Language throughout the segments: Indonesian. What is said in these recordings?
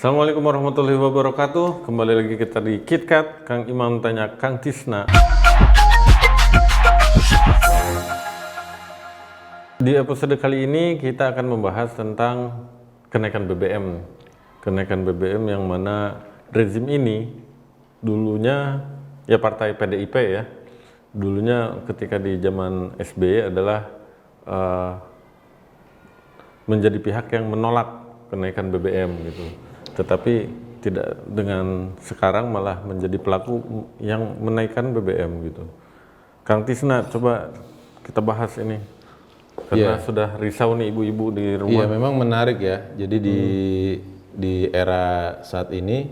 Assalamualaikum warahmatullahi wabarakatuh. Kembali lagi kita di KitKat, Kang Imam tanya Kang Tisna. Di episode kali ini kita akan membahas tentang kenaikan BBM. Kenaikan BBM yang mana rezim ini dulunya ya partai PDIP ya. Dulunya ketika di zaman SBY adalah menjadi pihak yang menolak kenaikan BBM gitu. Tetapi tidak dengan sekarang malah menjadi pelaku yang menaikkan BBM gitu. Kang Tisna, coba kita bahas ini. Karena sudah risau nih ibu-ibu di rumah. Iya, memang menarik ya. Jadi di era saat ini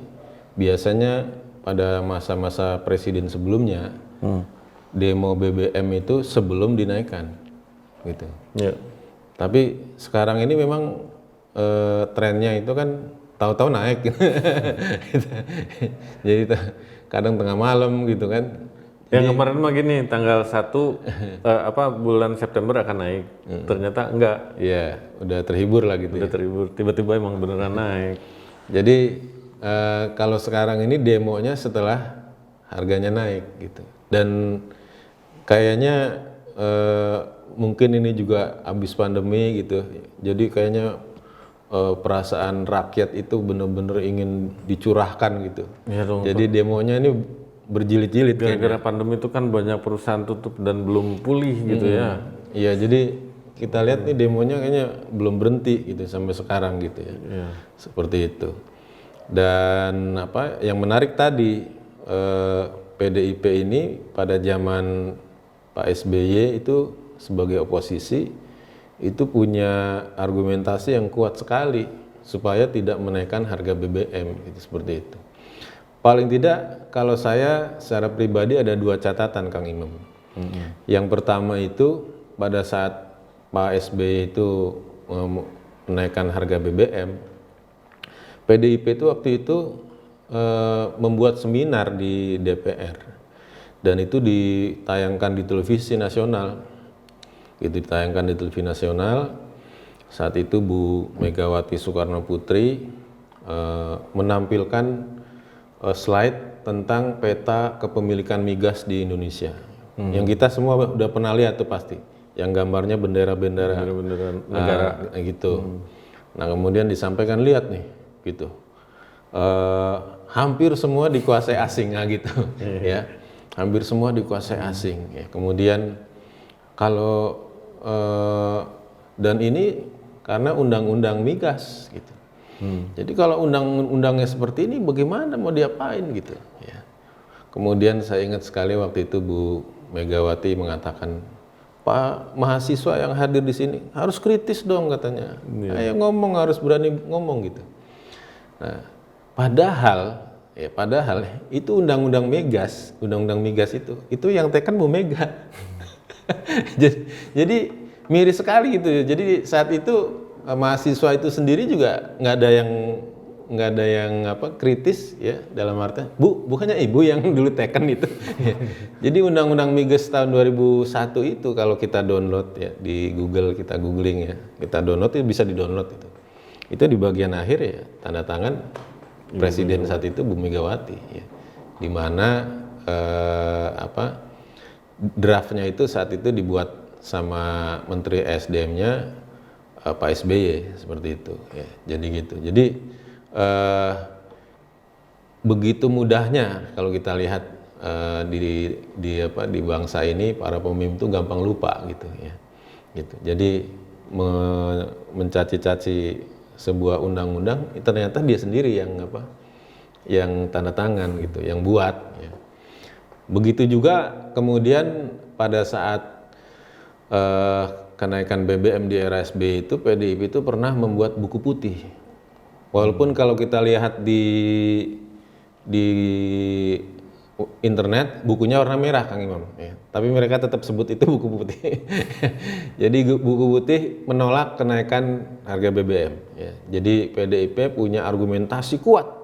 biasanya pada masa-masa presiden sebelumnya demo BBM itu sebelum dinaikkan gitu. Ya. Tapi sekarang ini memang trennya itu kan tahu-tahu naik. Jadi kadang tengah malam gitu kan. Yang kemarin mah gini, tanggal 1 bulan September akan naik. Ternyata enggak. Iya, udah terhibur lah gitu. Udah terhibur. Tiba-tiba emang beneran naik. Jadi kalau sekarang ini demonya setelah harganya naik gitu. Dan kayaknya mungkin ini juga habis pandemi gitu. Jadi kayaknya perasaan rakyat itu benar-benar ingin dicurahkan gitu. Ya dong. Jadi demonya ini berjilid-jilid. Gara-gara pandemi itu kan banyak perusahaan tutup dan belum pulih gitu ya. Iya, jadi kita lihat nih demonya kayaknya belum berhenti gitu sampai sekarang gitu ya. Iya. Seperti itu. Dan yang menarik tadi PDIP ini pada zaman Pak SBY itu sebagai oposisi itu punya argumentasi yang kuat sekali supaya tidak menaikkan harga BBM gitu, seperti itu. Paling tidak kalau saya secara pribadi ada dua catatan Kang Imam. Yang pertama itu pada saat Pak SBY itu menaikkan harga BBM, PDIP itu waktu itu membuat seminar di DPR dan itu ditayangkan di televisi nasional. Itu ditayangkan di televisi nasional. Saat itu Bu Megawati Soekarno Putri menampilkan slide tentang peta kepemilikan migas di Indonesia. Yang kita semua udah pernah lihat tuh pasti. Yang gambarnya bendera-bendera negara gitu. Nah, kemudian disampaikan lihat nih gitu. Hampir semua dikuasai asing gitu ya. Hampir semua dikuasai asing ya. Kemudian kalau dan ini karena undang-undang migas gitu. Jadi kalau undang-undangnya seperti ini bagaimana mau diapain gitu ya. Kemudian saya ingat sekali waktu itu Bu Megawati mengatakan, Pak mahasiswa yang hadir di sini harus kritis dong katanya. Ayo ngomong, harus berani ngomong gitu. Nah, padahal itu undang-undang migas itu yang teken Bu Mega. Jadi miris sekali gitu. Jadi saat itu mahasiswa itu sendiri juga nggak ada yang kritis ya, dalam artian bukannya ibu yang dulu teken itu. Jadi undang-undang migas tahun 2001 itu kalau kita download ya di Google, kita googling ya, kita download itu bisa di-download itu di bagian akhir ya tanda tangan presiden saat itu Bu Megawati ya, di mana draftnya itu saat itu dibuat sama Menteri SDM-nya Pak SBY seperti itu ya. Jadi gitu. Jadi begitu mudahnya kalau kita lihat di bangsa ini para pemimpin itu gampang lupa gitu ya. Gitu. Jadi mencaci-caci sebuah undang-undang ternyata dia sendiri yang tanda tangan gitu, yang buat ya. Begitu juga kemudian pada saat kenaikan BBM di era SBY itu PDIP itu pernah membuat buku putih. Walaupun kalau kita lihat di internet bukunya warna merah Kang Imam ya. Tapi mereka tetap sebut itu buku putih. Jadi buku putih menolak kenaikan harga BBM ya. Jadi PDIP punya argumentasi kuat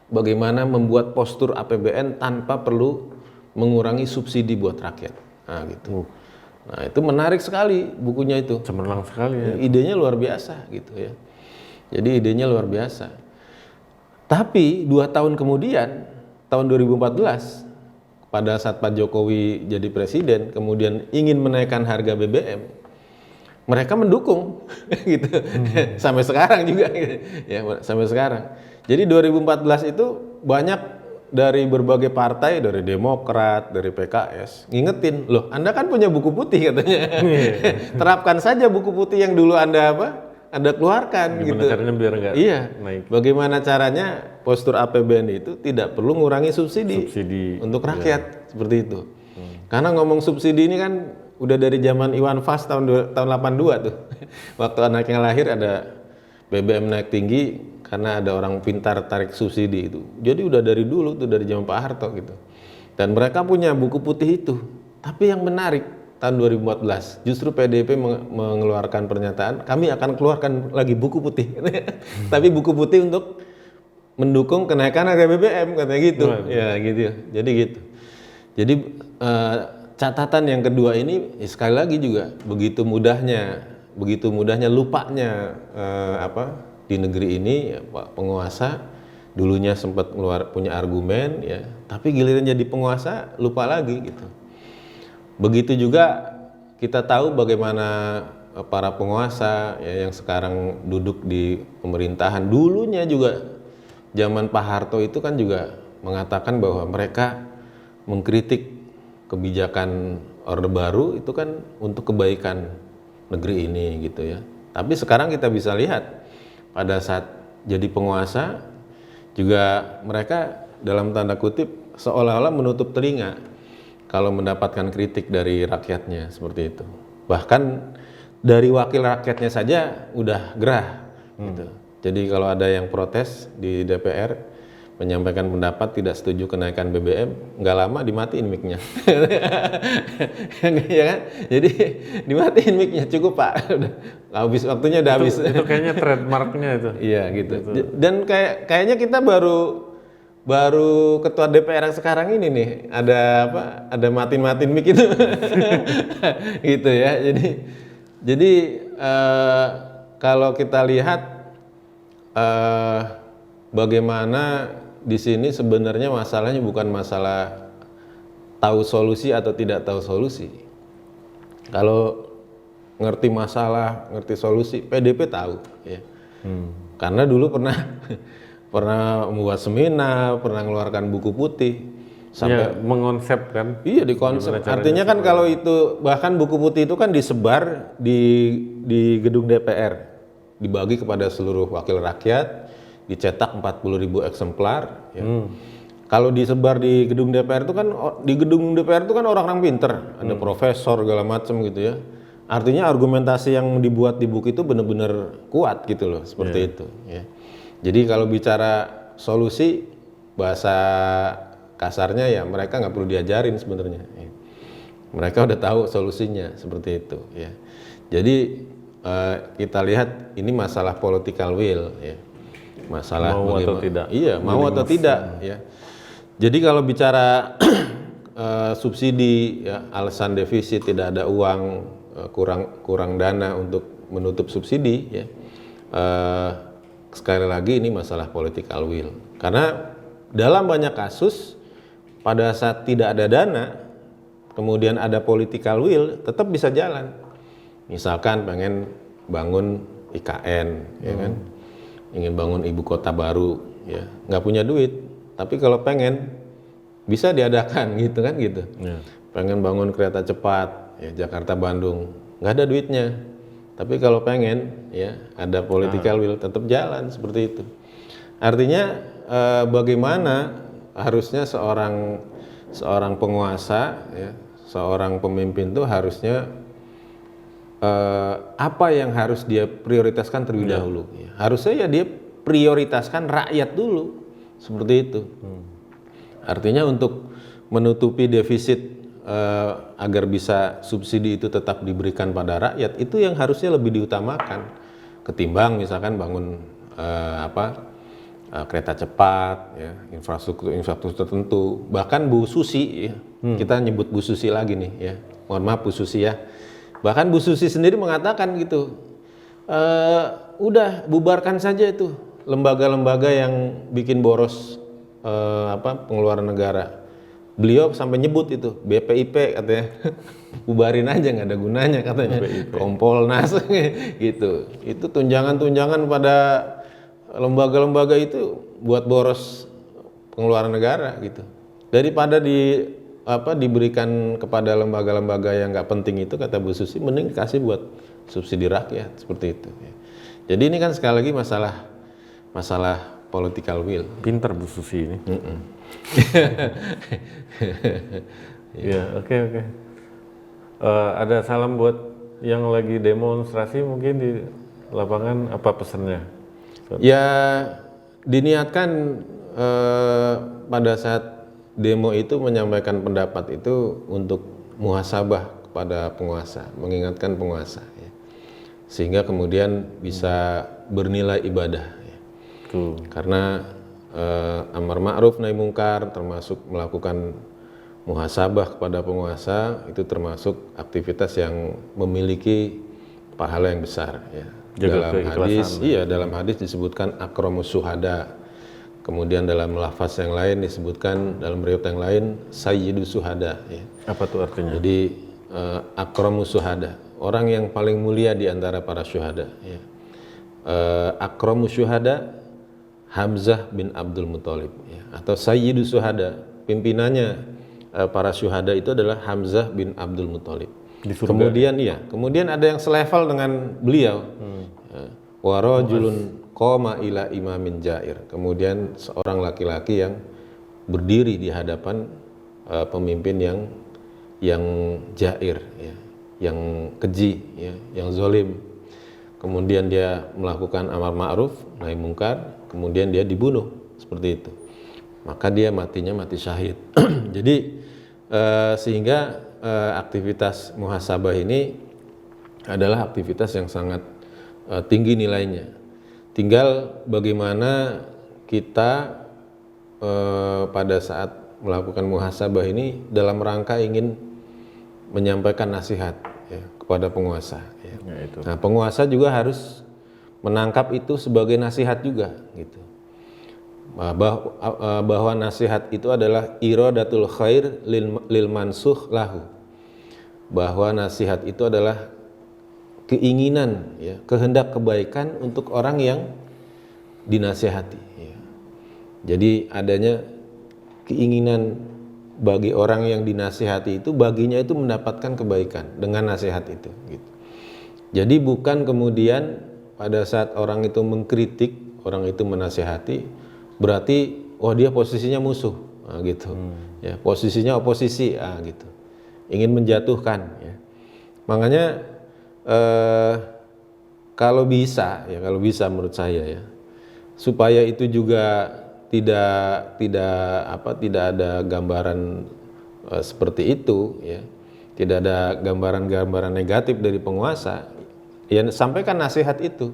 bagaimana membuat postur APBN tanpa perlu mengurangi subsidi buat rakyat. Nah gitu. Nah itu menarik sekali bukunya itu. Cemerlang sekali ya. Idenya luar biasa gitu ya. Jadi idenya luar biasa. Tapi 2 tahun kemudian, tahun 2014, pada saat Pak Jokowi jadi presiden, kemudian ingin menaikkan harga BBM, mereka mendukung, gitu. Sampai sekarang juga, gitu. Ya, sampai sekarang. Jadi 2014 itu banyak dari berbagai partai, dari Demokrat, dari PKS, ngingetin, loh, Anda kan punya buku putih katanya, terapkan saja buku putih yang dulu Anda Anda keluarkan. Gimana gitu. caranya biar nggak Iya. naik? Bagaimana caranya postur APBN itu tidak perlu ngurangi subsidi untuk rakyat seperti itu. Karena ngomong subsidi ini kan udah dari zaman Iwan Fals tahun 82 tuh. Waktu anaknya lahir ada BBM naik tinggi karena ada orang pintar tarik subsidi itu. Jadi udah dari dulu tuh, dari zaman Pak Harto gitu. Dan mereka punya buku putih itu. Tapi yang menarik, tahun 2014 justru PDIP mengeluarkan pernyataan, kami akan keluarkan lagi buku putih. Tapi buku putih untuk mendukung kenaikan harga BBM, katanya gitu. Ya gitu. Jadi gitu. Jadi catatan yang kedua ini sekali lagi juga begitu mudahnya lupanya di negeri ini ya, Pak penguasa dulunya sempat punya argumen ya, tapi giliran jadi penguasa lupa lagi gitu. Begitu juga kita tahu bagaimana para penguasa ya, yang sekarang duduk di pemerintahan, dulunya juga zaman Pak Harto itu kan juga mengatakan bahwa mereka mengkritik kebijakan Orde Baru itu kan untuk kebaikan negeri ini gitu ya. Tapi sekarang kita bisa lihat pada saat jadi penguasa juga mereka dalam tanda kutip seolah-olah menutup telinga kalau mendapatkan kritik dari rakyatnya seperti itu. Bahkan dari wakil rakyatnya saja udah gerah gitu. Jadi kalau ada yang protes di DPR menyampaikan pendapat tidak setuju kenaikan BBM, nggak lama dimatiin mic-nya. Ya kan? Jadi dimatiin mic-nya, cukup Pak. Udah habis waktunya, udah habis. Itu kayaknya trademarknya itu. Iya gitu. Dan kayaknya kita baru ketua DPR yang sekarang ini nih ada matiin mic itu. Gitu ya. Jadi kalau kita lihat bagaimana di sini sebenarnya masalahnya bukan masalah tahu solusi atau tidak tahu solusi. Kalau ngerti masalah, ngerti solusi, PDIP tahu ya. Karena dulu pernah membuat seminar, pernah mengeluarkan buku putih sampai ya, mengonsep kan. Iya, dikonsep. Artinya kan kalau itu bahkan buku putih itu kan disebar di gedung DPR, dibagi kepada seluruh wakil rakyat, dicetak 40.000 eksemplar ya. Kalau disebar di gedung DPR itu kan, di gedung DPR itu kan orang-orang pinter, ada profesor segala macam gitu ya. Artinya argumentasi yang dibuat di buku itu benar-benar kuat gitu loh, seperti itu ya. Jadi kalau bicara solusi, bahasa kasarnya ya mereka nggak perlu diajarin sebenarnya ya. Mereka udah tahu solusinya seperti itu ya. Jadi kita lihat ini masalah political will ya. Masalah mau atau tidak. Iya, mau atau tidak ya. Jadi kalau bicara subsidi ya, alasan defisit, tidak ada uang, kurang dana untuk menutup subsidi ya. Sekali lagi ini masalah political will. Karena dalam banyak kasus pada saat tidak ada dana kemudian ada political will tetap bisa jalan. Misalkan pengen bangun IKN ya kan. Ingin bangun ibu kota baru ya, nggak punya duit, tapi kalau pengen bisa diadakan gitu kan gitu. Pengen bangun kereta cepat ya, Jakarta Bandung, nggak ada duitnya, tapi kalau pengen ya ada political will tetap jalan seperti itu. Artinya bagaimana harusnya seorang penguasa ya, seorang pemimpin tuh harusnya apa yang harus dia prioritaskan terlebih dahulu ya. Harusnya ya dia prioritaskan rakyat dulu seperti itu. Artinya untuk menutupi defisit agar bisa subsidi itu tetap diberikan pada rakyat, itu yang harusnya lebih diutamakan ketimbang misalkan bangun kereta cepat ya, infrastruktur tertentu. Bahkan Bu Susi ya, kita nyebut Bu Susi lagi nih ya, mohon maaf Bu Susi ya. Bahkan Bu Susi sendiri mengatakan gitu, udah bubarkan saja itu lembaga-lembaga yang bikin boros pengeluaran negara. Beliau sampai nyebut itu BPIP katanya, bubarin aja nggak ada gunanya katanya. Kompolnas gitu. Itu tunjangan-tunjangan pada lembaga-lembaga itu buat boros pengeluaran negara gitu. Daripada diberikan kepada lembaga-lembaga yang nggak penting itu, kata Bu Susi, mending dikasih buat subsidi rakyat seperti itu. Jadi ini kan sekali lagi masalah political will. Pinter Bu Susi ini. Ya, oke. Ada salam buat yang lagi demonstrasi mungkin di lapangan, apa pesannya? Ya, diniatkan pada saat demo itu menyampaikan pendapat itu untuk muhasabah kepada penguasa, mengingatkan penguasa, ya. Sehingga kemudian bisa bernilai ibadah, ya. Karena amar ma'ruf nahi mungkar termasuk melakukan muhasabah kepada penguasa, itu termasuk aktivitas yang memiliki pahala yang besar, ya. Dalam hadis disebutkan akramus syuhada. Kemudian dalam lafaz yang lain disebutkan, dalam riwayat yang lain sayyidus syuhada, ya. Apa tuh artinya? Jadi akramus syuhada, orang yang paling mulia di antara para syuhada, ya. Akramus syuhada Hamzah bin Abdul Muthalib, ya. Atau sayyidus syuhada, pimpinannya para syuhada itu adalah Hamzah bin Abdul Muthalib. Kemudian ada yang selevel dengan beliau, wa rajulun qoma ila imamin jair. Kemudian seorang laki-laki yang berdiri di hadapan pemimpin yang jair, ya, yang keji, ya, yang zalim. Kemudian dia melakukan amar ma'ruf nahi mungkar, kemudian dia dibunuh seperti itu. Maka dia matinya mati syahid. Jadi sehingga aktivitas muhasabah ini adalah aktivitas yang sangat tinggi nilainya. Tinggal bagaimana kita pada saat melakukan muhasabah ini dalam rangka ingin menyampaikan nasihat, ya, kepada penguasa, ya. Nah, penguasa juga harus menangkap itu sebagai nasihat juga, gitu. Bahwa nasihat itu adalah iradatul khair lil mansuh lahu. Bahwa nasihat itu adalah keinginan, ya, kehendak kebaikan untuk orang yang dinasihati, ya. Jadi adanya keinginan bagi orang yang dinasihati itu, baginya itu mendapatkan kebaikan dengan nasihat itu, gitu. Jadi bukan kemudian pada saat orang itu mengkritik, orang itu menasihati, berarti dia posisinya musuh, gitu. Ya, posisinya oposisi, gitu. Ingin menjatuhkan, ya. Makanya kalau bisa menurut saya, ya, supaya itu juga tidak ada gambaran seperti itu, ya, tidak ada gambaran-gambaran negatif dari penguasa, ya, sampaikan nasihat itu,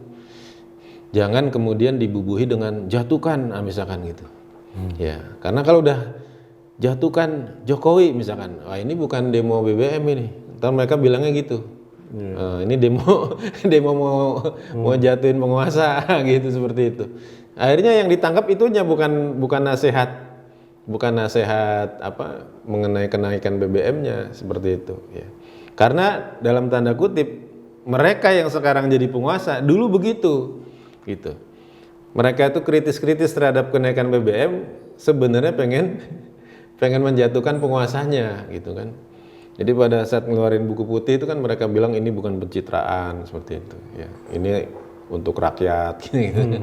jangan kemudian dibubuhi dengan jatuhkan, misalkan gitu, ya, karena kalau udah jatuhkan Jokowi misalkan, ini bukan demo BBM ini, ntar mereka bilangnya gitu. Ini demo mau jatuhin penguasa, gitu, seperti itu. Akhirnya yang ditangkap itunya bukan nasihat mengenai kenaikan BBM-nya, seperti itu, ya. Karena dalam tanda kutip mereka yang sekarang jadi penguasa dulu begitu, gitu. Mereka itu kritis terhadap kenaikan BBM, sebenarnya pengen menjatuhkan penguasanya, gitu kan. Jadi pada saat ngeluarin buku putih itu kan mereka bilang ini bukan pencitraan, seperti itu, ya. Ini untuk rakyat, gitu.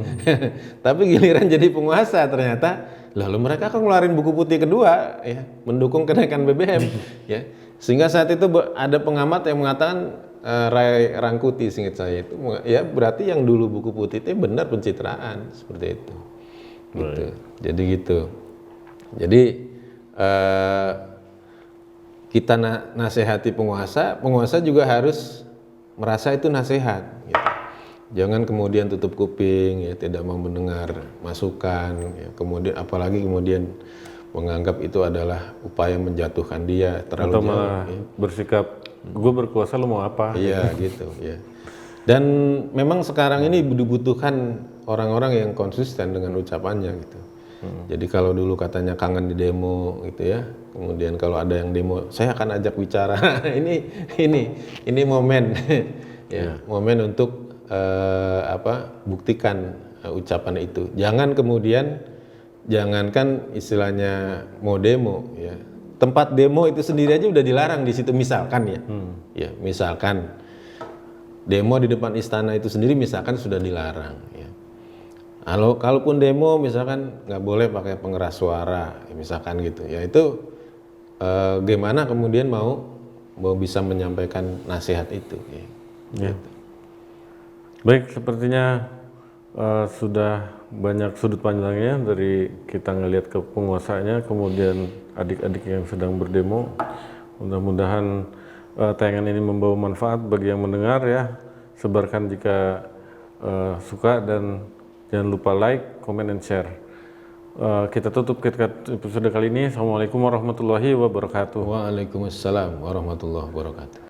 Tapi giliran jadi penguasa ternyata, lalu mereka kan ngeluarin buku putih kedua, ya, mendukung kenaikan BBM, ya. Sehingga saat itu ada pengamat yang mengatakan, Ray Rangkuti seingat saya itu, ya, berarti yang dulu buku putih itu benar pencitraan, seperti itu, gitu. Jadi gitu. Jadi kita nasihati penguasa juga harus merasa itu nasihat, gitu. Jangan kemudian tutup kuping, ya, tidak mau mendengar masukan, ya, kemudian apalagi kemudian menganggap itu adalah upaya menjatuhkan dia terlalu atau jauh, malah, ya, bersikap gue berkuasa, lu mau apa? Iya, gitu, ya. Dan memang sekarang ini dibutuhkan orang-orang yang konsisten dengan ucapannya gitu. Jadi kalau dulu katanya kangen di demo gitu ya, kemudian kalau ada yang demo, saya akan ajak bicara. ini momen, ya, momen untuk buktikan ucapan itu. Jangan kemudian, jangankan istilahnya mau demo, ya, tempat demo itu sendiri aja udah dilarang di situ misalkan ya, ya misalkan demo di depan istana itu sendiri misalkan sudah dilarang. Ya. Kalaupun demo misalkan nggak boleh pakai pengeras suara, misalkan gitu. Ya itu gimana kemudian mau bisa menyampaikan nasihat itu. Ya. Gitu. Baik, sepertinya sudah banyak sudut pandangnya dari kita ngelihat ke penguasanya, kemudian adik-adik yang sedang berdemo. Mudah-mudahan tayangan ini membawa manfaat bagi yang mendengar ya. Sebarkan jika suka dan jangan lupa like, comment, and share. Kita tutup episode kali ini. Assalamualaikum warahmatullahi wabarakatuh. Waalaikumsalam warahmatullahi wabarakatuh.